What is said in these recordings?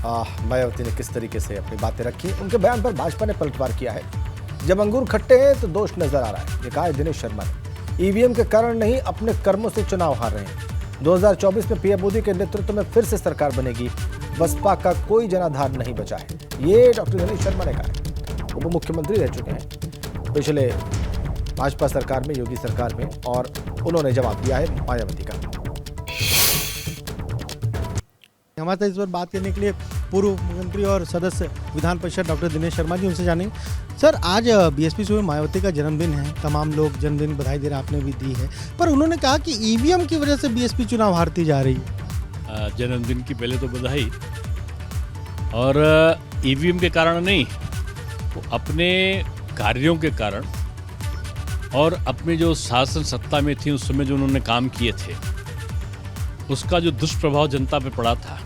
मायावती ने किस तरीके से अपनी बातें रखी। उनके बयान पर भाजपा ने पलटवार किया है। जब अंगूर खट्टे हैं तो दोष नजर आ रहा है, ये कहा है दिनेश शर्मा ने। ईवीएम के कारण नहीं, अपने कर्मों से चुनाव हार रहे हैं। 2024 में पीएम मोदी के नेतृत्व में फिर से सरकार बनेगी। बसपा का कोई जनाधार नहीं बचा है, ये डॉक्टर दिनेश शर्मा ने कहा है। उप मुख्यमंत्री रह चुके हैं पिछले भाजपा सरकार में, योगी सरकार में, और उन्होंने जवाब दिया है मायावती का। हमारे साथ इस पर बात करने के लिए पूर्व मुख्यमंत्री और सदस्य विधान परिषद डॉक्टर दिनेश शर्मा जी, उनसे जानेंगे। सर, आज बीएसपी सुप्रीमो मायावती का जन्मदिन है, तमाम लोग जन्मदिन बधाई दे रहे, आपने भी दी है, पर उन्होंने कहा कि ईवीएम की वजह से बीएसपी चुनाव हारती जा रही है। जन्मदिन की पहले तो बधाई, और ईवीएम के कारण नहीं, तो अपने कार्यों के कारण और अपने जो शासन सत्ता में थी उस समय जो उन्होंने काम किए थे, उसका जो दुष्प्रभाव जनता पे पड़ा था।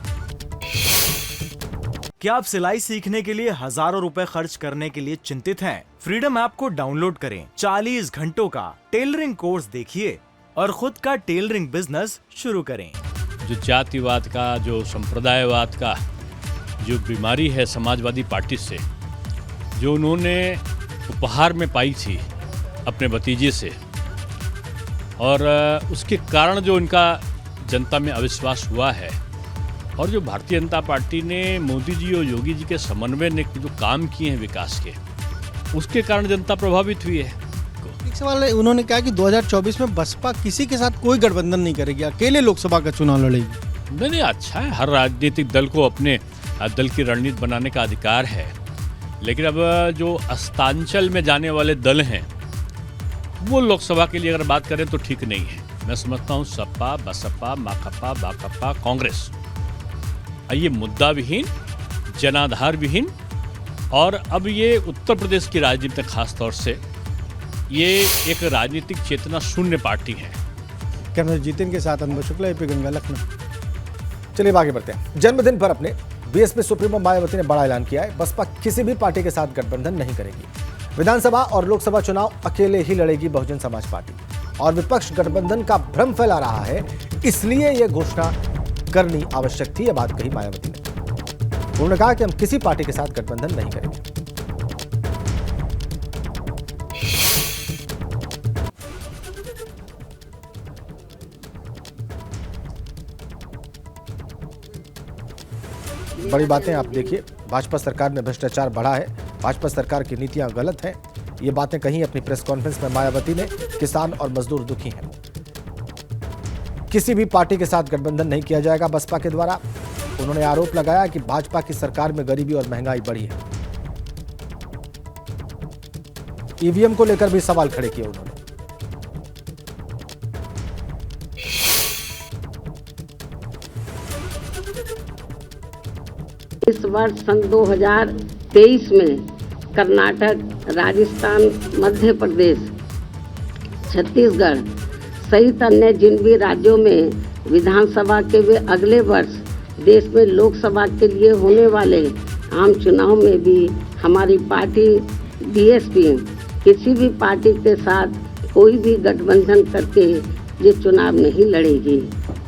क्या आप सिलाई सीखने के लिए हजारों रुपए खर्च करने के लिए चिंतित हैं? फ्रीडम ऐप को डाउनलोड करें, 40 घंटों का टेलरिंग कोर्स देखिए और खुद का टेलरिंग बिजनेस शुरू करें। जो जातिवाद का, जो संप्रदायवाद का जो बीमारी है समाजवादी पार्टी से, जो उन्होंने उपहार में पाई थी अपने भतीजे से, और उसके कारण जो इनका जनता में अविश्वास हुआ है, और जो भारतीय जनता पार्टी ने मोदी जी और योगी जी के समन्वय ने जो काम किए हैं विकास के, उसके कारण जनता प्रभावित हुई है। एक सवाल है, उन्होंने कहा कि 2024 में बसपा किसी के साथ कोई गठबंधन नहीं करेगी, अकेले लोकसभा का चुनाव लड़ेगी। नहीं, अच्छा है, हर राजनीतिक दल को अपने दल की रणनीति बनाने का अधिकार है, लेकिन अब जो अस्तांचल में जाने वाले दल हैं वो लोकसभा के लिए अगर बात करें तो ठीक नहीं है। मैं समझता हूँ सपा, बसपा, माकपा, बाकपा, कांग्रेस, ये मुद्दा विहीन, जनाधार विहीन, और अब ये उत्तर प्रदेश की राजनीति खास तौर से ये एक राजनीतिक चेतना शून्य पार्टी है। कैमरा जितिन के साथ अनुभव शुक्ला, एपी गंगा, लखनऊ। चलिए आगे बढ़ते हैं। जन्मदिन पर अपने बीएसपी सुप्रीमो मायावती ने बड़ा ऐलान किया है। बसपा किसी भी पार्टी के साथ गठबंधन नहीं करेगी। विधानसभा और लोकसभा चुनाव अकेले ही लड़ेगी बहुजन समाज पार्टी, और विपक्ष गठबंधन का भ्रम फैला रहा है, इसलिए यह घोषणा करनी आवश्यक थी। यह बात कही मायावती ने। उन्होंने कहा कि हम किसी पार्टी के साथ गठबंधन नहीं करेंगे। बड़ी बातें आप देखिए, भाजपा सरकार में भ्रष्टाचार बढ़ा है, भाजपा सरकार की नीतियां गलत हैं, ये बातें कही अपनी प्रेस कॉन्फ्रेंस में मायावती ने। किसान और मजदूर दुखी हैं, किसी भी पार्टी के साथ गठबंधन नहीं किया जाएगा बसपा के द्वारा। उन्होंने आरोप लगाया कि भाजपा की सरकार में गरीबी और महंगाई बढ़ी है। ईवीएम को लेकर भी सवाल खड़े किए उन्होंने। इस वर्ष सन 2023 में कर्नाटक, राजस्थान, मध्य प्रदेश, छत्तीसगढ़ सहित अन्य जिन भी राज्यों में विधानसभा के वे अगले वर्ष देश में लोकसभा के लिए होने वाले आम चुनाव में भी हमारी पार्टी बीएसपी किसी भी पार्टी के साथ कोई भी गठबंधन करके ये चुनाव नहीं लड़ेगी,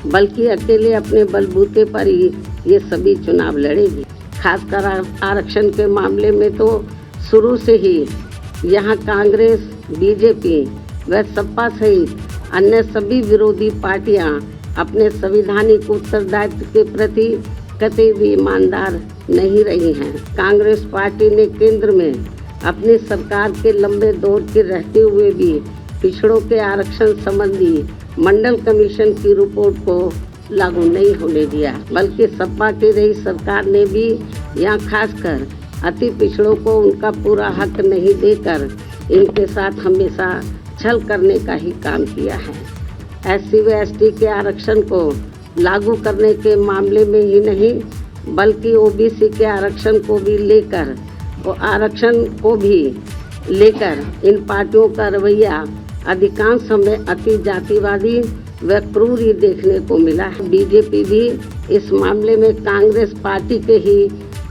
बल्कि अकेले अपने बलबूते पर ही ये सभी चुनाव लड़ेगी। खासकर आरक्षण के मामले में तो शुरू से ही यहाँ कांग्रेस, बीजेपी व सपा सहित अन्य सभी विरोधी पार्टियां अपने संवैधानिक उत्तरदायित्व के प्रति कतई भी ईमानदार नहीं रही हैं। कांग्रेस पार्टी ने केंद्र में अपनी सरकार के लंबे दौर के रहते हुए भी पिछड़ों के आरक्षण संबंधी मंडल कमीशन की रिपोर्ट को लागू नहीं होने दिया, बल्कि सपा की रही सरकार ने भी यहाँ खासकर अति पिछड़ों को उनका पूरा हक नहीं देकर इनके साथ हमेशा छल करने का ही काम किया है। एससी व एसटी के आरक्षण को लागू करने के मामले में ही नहीं, बल्कि ओबीसी के आरक्षण को भी लेकर इन पार्टियों का रवैया अधिकांश समय अति जातिवादी व क्रूर ही देखने को मिला है। बीजेपी भी इस मामले में कांग्रेस पार्टी के ही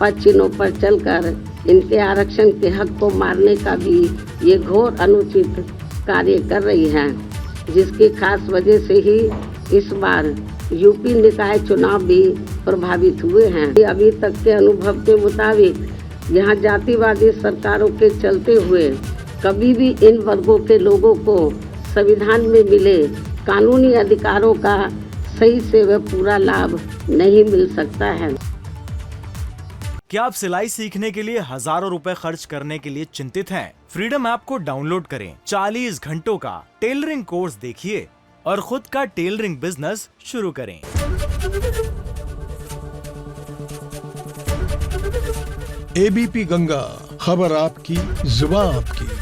पदचिन्हों पर चलकर इनके आरक्षण के हक को मारने का भी ये घोर अनुचित कार्य कर रही है, जिसकी खास वजह से ही इस बार यूपी निकाय चुनाव भी प्रभावित हुए हैं। अभी तक के अनुभव के मुताबिक यहाँ जातिवादी सरकारों के चलते हुए कभी भी इन वर्गों के लोगों को संविधान में मिले कानूनी अधिकारों का सही से वह पूरा लाभ नहीं मिल सकता है। क्या आप सिलाई सीखने के लिए हजारों रुपए खर्च करने के लिए चिंतित हैं? फ्रीडम ऐप को डाउनलोड करें, 40 घंटों का टेलरिंग कोर्स देखिए और खुद का टेलरिंग बिजनेस शुरू करें। एबीपी गंगा, खबर आपकी, जुबान आपकी।